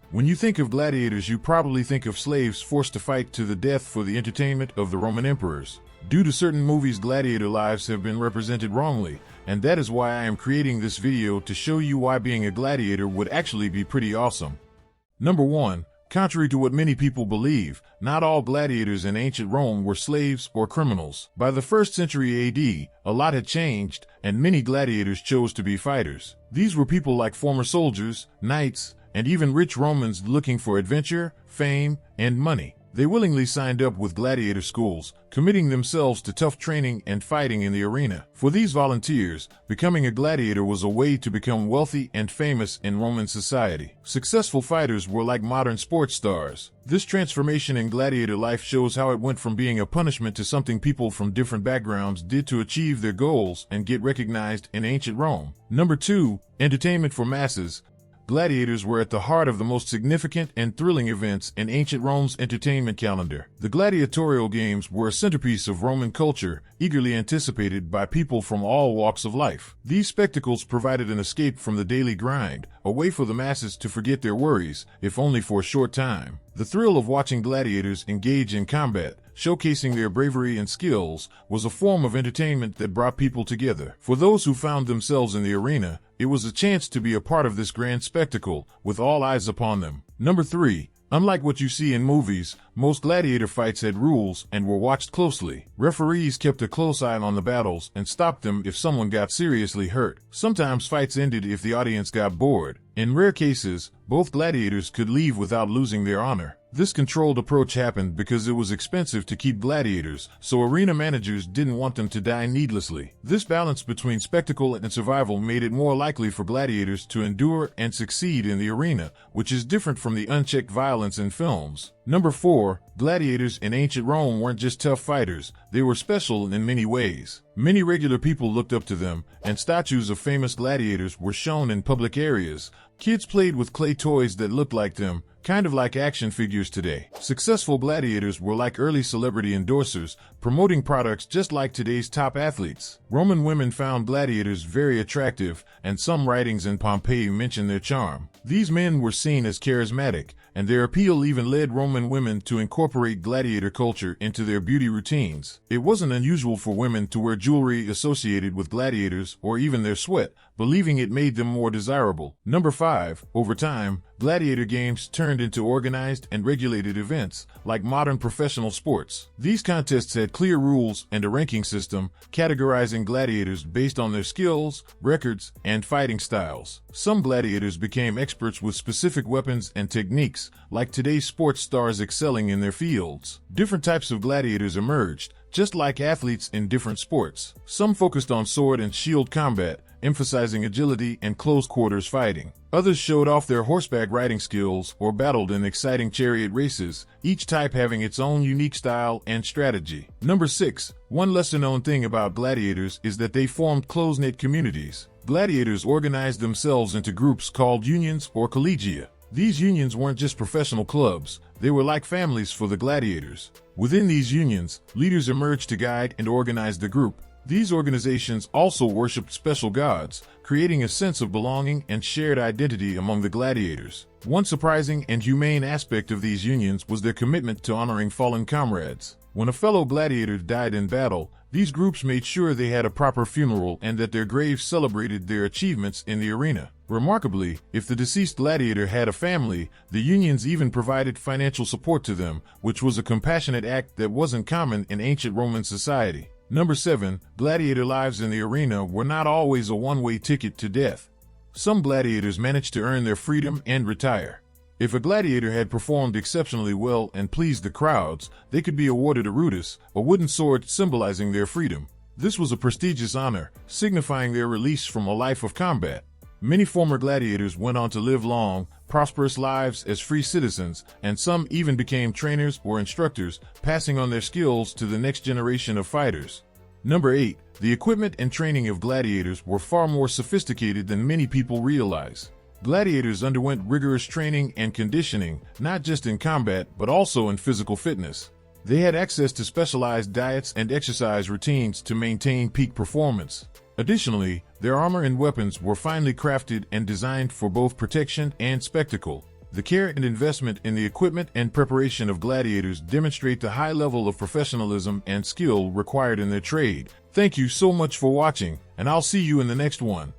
When you think of gladiators, you probably think of slaves forced to fight to the death for the entertainment of the Roman emperors. Due to certain movies, gladiator lives have been represented wrongly, and that is why I am creating this video to show you why being a gladiator would actually be pretty awesome. Number 1. Contrary to what many people believe, not all gladiators in ancient Rome were slaves or criminals. By the 1st century AD, a lot had changed, and many gladiators chose to be fighters. These were people like former soldiers, knights, and even rich Romans looking for adventure, fame, and money. They willingly signed up with gladiator schools, committing themselves to tough training and fighting in the arena. For these volunteers, becoming a gladiator was a way to become wealthy and famous in Roman society. Successful fighters were like modern sports stars. This transformation in gladiator life shows how it went from being a punishment to something people from different backgrounds did to achieve their goals and get recognized in ancient Rome. Number 2. Entertainment for masses. Gladiators were at the heart of the most significant and thrilling events in ancient Rome's entertainment calendar. The gladiatorial games were a centerpiece of Roman culture, eagerly anticipated by people from all walks of life. These spectacles provided an escape from the daily grind, a way for the masses to forget their worries, if only for a short time. The thrill of watching gladiators engage in combat, showcasing their bravery and skills, was a form of entertainment that brought people together. For those who found themselves in the arena, it was a chance to be a part of this grand spectacle, with all eyes upon them. Number 3. Unlike what you see in movies, most gladiator fights had rules and were watched closely. Referees kept a close eye on the battles and stopped them if someone got seriously hurt. Sometimes fights ended if the audience got bored. In rare cases, both gladiators could leave without losing their honor. This controlled approach happened because it was expensive to keep gladiators, so arena managers didn't want them to die needlessly. This balance between spectacle and survival made it more likely for gladiators to endure and succeed in the arena, which is different from the unchecked violence in films. Number 4. Gladiators in ancient Rome weren't just tough fighters, they were special in many ways. Many regular people looked up to them, and statues of famous gladiators were shown in public areas. Kids played with clay toys that looked like them, kind of like action figures today. Successful gladiators were like early celebrity endorsers, promoting products just like today's top athletes. Roman women found gladiators very attractive, and some writings in Pompeii mention their charm. These men were seen as charismatic, and their appeal even led Roman women to incorporate gladiator culture into their beauty routines. It wasn't unusual for women to wear jewelry associated with gladiators or even their sweat, believing it made them more desirable. Number 5. Over time, gladiator games turned into organized and regulated events, like modern professional sports. These contests had clear rules and a ranking system, categorizing gladiators based on their skills, records, and fighting styles. Some gladiators became experts with specific weapons and techniques, like today's sports stars excelling in their fields. Different types of gladiators emerged, just like athletes in different sports. Some focused on sword and shield combat, emphasizing agility and close-quarters fighting. Others showed off their horseback riding skills or battled in exciting chariot races, each type having its own unique style and strategy. Number 6. One lesser-known thing about gladiators is that they formed close-knit communities. Gladiators organized themselves into groups called unions or collegia. These unions weren't just professional clubs, they were like families for the gladiators. Within these unions, leaders emerged to guide and organize the group. These organizations also worshipped special gods, creating a sense of belonging and shared identity among the gladiators. One surprising and humane aspect of these unions was their commitment to honoring fallen comrades. When a fellow gladiator died in battle, these groups made sure they had a proper funeral and that their graves celebrated their achievements in the arena. Remarkably, if the deceased gladiator had a family, the unions even provided financial support to them, which was a compassionate act that wasn't common in ancient Roman society. Number 7. Gladiator lives in the arena were not always a one-way ticket to death. Some gladiators managed to earn their freedom and retire. If a gladiator had performed exceptionally well and pleased the crowds, they could be awarded a rudis, a wooden sword symbolizing their freedom. This was a prestigious honor, signifying their release from a life of combat. Many former gladiators went on to live long, prosperous lives as free citizens, and some even became trainers or instructors, passing on their skills to the next generation of fighters. Number 8. The equipment and training of gladiators were far more sophisticated than many people realize. Gladiators underwent rigorous training and conditioning, not just in combat but also in physical fitness. They had access to specialized diets and exercise routines to maintain peak performance. Additionally, their armor and weapons were finely crafted and designed for both protection and spectacle. The care and investment in the equipment and preparation of gladiators demonstrate the high level of professionalism and skill required in their trade. Thank you so much for watching, and I'll see you in the next one.